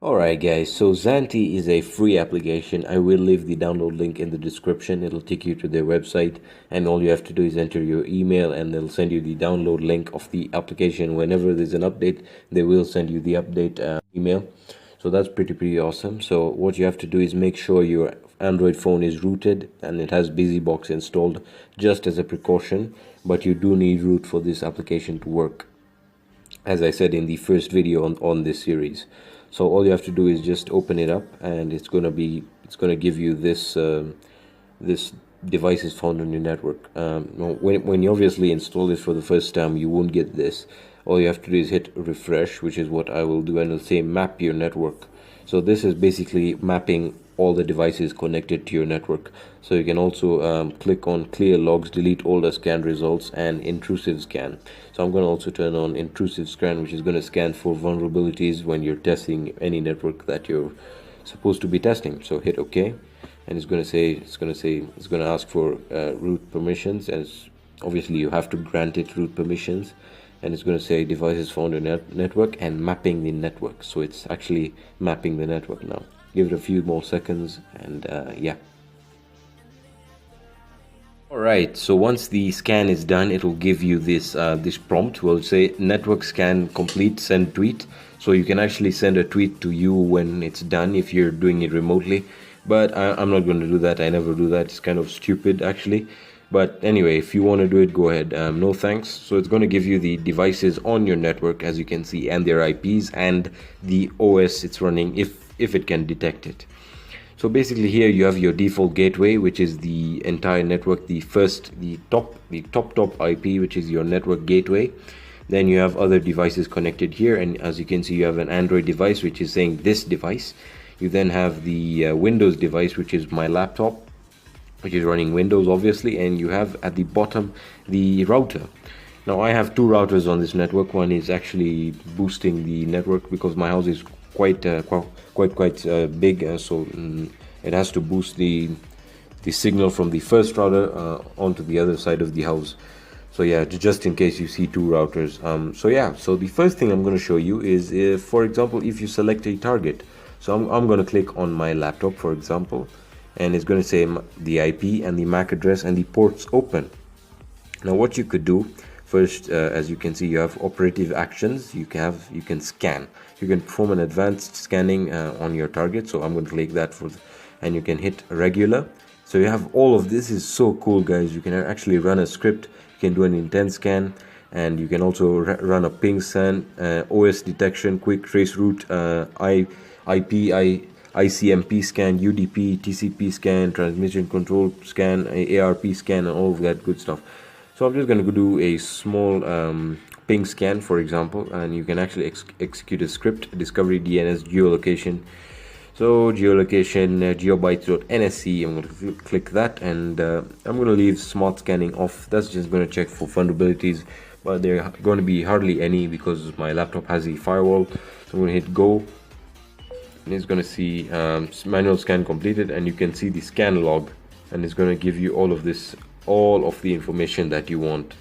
Alright guys, so zAnti is a free application. I will leave the download link in the description. It'll take you to their website, and all you have to do is enter your email and they'll send you the download link of the application. Whenever there's an update, they will send you the update email. So that's pretty awesome. So what you have to do is make sure your Android phone is rooted and it has BusyBox installed just as a precaution, but you do need root for this application to work, as I said in the first video on this series. So all you have to do is just open it up, and it's gonna give you this this device is found on your network. When you obviously install it for the first time, you won't get this. All you have to do is hit refresh, which is what I will do, and it'll say map your network. So this is basically mapping all the devices connected to your network. So you can also click on clear logs, delete all the scan results, and intrusive scan. So I'm going to also turn on intrusive scan, which is going to scan for vulnerabilities when you're testing any network that you're supposed to be testing. So hit OK, and it's going to ask for root permissions, and obviously you have to grant it root permissions. And it's going to say devices found in network and mapping the network. So it's actually mapping the network now. Give it a few more seconds, and yeah. Alright, so once the scan is done, it will give you this this prompt. Will say network scan complete, send tweet. So you can actually send a tweet to you when it's done if you're doing it remotely. But I'm not going to do that. I never do that. It's kind of stupid actually. But anyway, if you want to do it, go ahead. No thanks. So it's going to give you the devices on your network, as you can see, and their IPs and the OS it's running if it can detect it. So basically here you have your default gateway, which is the entire network, the top IP, which is your network gateway. Then you have other devices connected here, and as you can see, you have an Android device, which is saying this device. You then have the Windows device, which is my laptop, which is running Windows obviously, and you have at the bottom the router. Now I have two routers on this network. One is actually boosting the network because my house is quite big, so it has to boost the signal from the first router onto the other side of the house. So yeah, just in case you see two routers. So yeah, so the first thing I'm going to show you is if, for example, if you select a target. So I'm going to click on my laptop, for example, and it's going to say the IP and the MAC address and the ports open. Now what you could do first, as you can see, you have operative actions. You can scan. You can perform an advanced scanning on your target. So I'm going to click that and you can hit regular. So you have all of this. Is so cool, guys. You can actually run a script. You can do an intent scan, and you can also run a ping scan, OS detection, quick trace route, IP, ICMP scan, UDP, TCP scan, transmission control scan, ARP scan, and all of that good stuff. So I'm just going to do a small ping scan, for example, and you can actually execute a script, discovery DNS geolocation. So geolocation geobytes.nsc, I'm going to click that, and I'm going to leave smart scanning off. That's just going to check for vulnerabilities, but there are going to be hardly any because my laptop has a firewall. So I'm going to hit go, and it's going to see manual scan completed, and you can see the scan log, and it's going to give you all of the information that you want.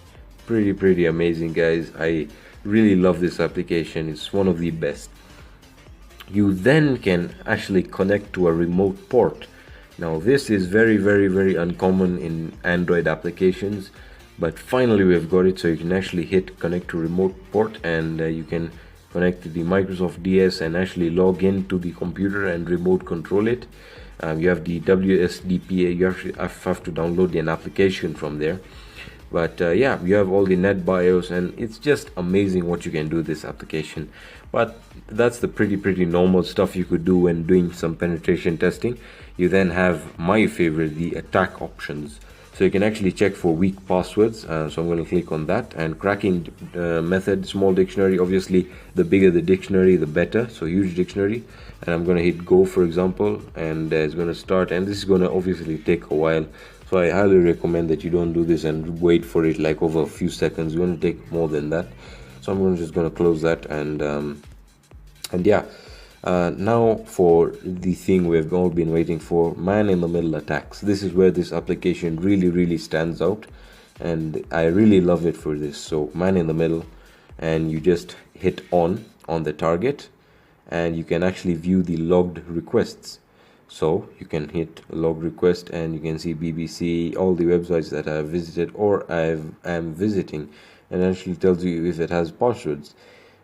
Pretty amazing, guys. I really love this application. It's one of the best. You then can actually connect to a remote port. Now this is very uncommon in Android applications, but finally we've got it. So you can actually hit connect to remote port, and you can connect to the Microsoft DS and actually log into the computer and remote control it. You have the WSDPA. You have to download an application from there. But yeah, you have all the net BIOS, and it's just amazing what you can do with this application. But that's the pretty normal stuff you could do when doing some penetration testing. You then have my favorite, the attack options. So you can actually check for weak passwords. So I'm going to click on that, and cracking method, small dictionary. Obviously the bigger the dictionary the better, so huge dictionary. And I'm going to hit go, for example, and it's going to start, and this is going to obviously take a while. So I highly recommend that you don't do this and wait for it like over a few seconds. You want to take more than that. So I'm just going to close that, and yeah. Now for the thing we've all been waiting for, man-in-the-middle attacks. This is where this application really stands out, and I really love it for this. So man in the middle, and you just hit on the target, and you can actually view the logged requests. So you can hit log request and you can see BBC, all the websites that I've visited or am visiting, and actually tells you if it has passwords.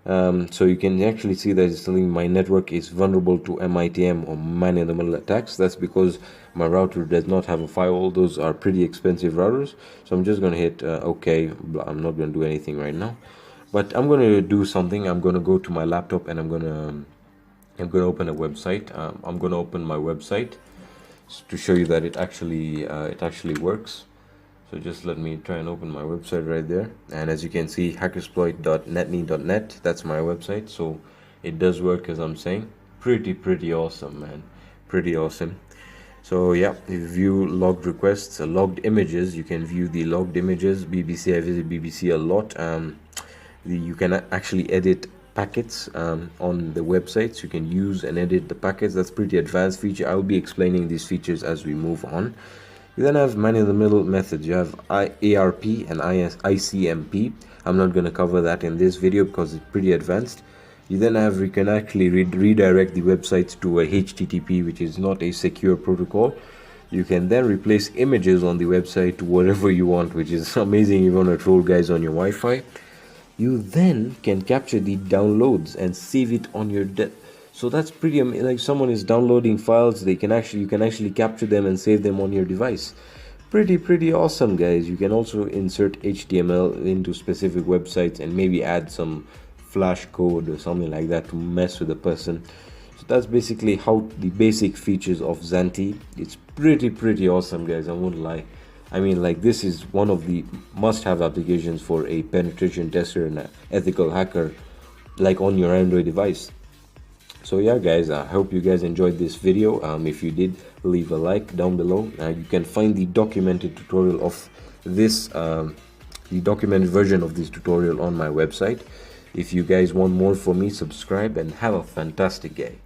So you can actually see that it's telling my network is vulnerable to MITM or man-in-the-middle attacks. That's because my router does not have a firewall. Those are pretty expensive routers. So I'm just going to hit OK. I'm not going to do anything right now, but I'm going to do something. I'm going to go to my laptop and I'm going to open a website. I'm going to open my website to show you that it actually works. So just let me try and open my website right there, and as you can see, hackersploit.netme.net, that's my website. So it does work, as I'm saying. Pretty awesome, man. Pretty awesome. So yeah, if you view logged requests, logged images, you can view the logged images. BBC, I visit BBC a lot. You can actually edit packets on the websites. You can use and edit the packets. That's pretty advanced feature. I'll be explaining these features as we move on. You then have man-in-the-middle methods. You have ARP and ICMP. I'm not going to cover that in this video because it's pretty advanced. You then have, you can actually redirect the websites to a HTTP, which is not a secure protocol. You can then replace images on the website to whatever you want, which is amazing. You want to troll guys on your Wi-Fi. You then can capture the downloads and save it on your so that's pretty like someone is downloading files, you can actually capture them and save them on your device. Pretty awesome, guys. You can also insert HTML into specific websites and maybe add some flash code or something like that to mess with the person. So that's basically how the basic features of zAnti. It's pretty awesome, guys. I won't lie. I mean, like, this is one of the must-have applications for a penetration tester and an ethical hacker, like on your Android device. So yeah, guys, I hope you guys enjoyed this video. If you did, leave a like down below. You can find the documented tutorial of this, the documented version of this tutorial on my website. If you guys want more from me, subscribe and have a fantastic day.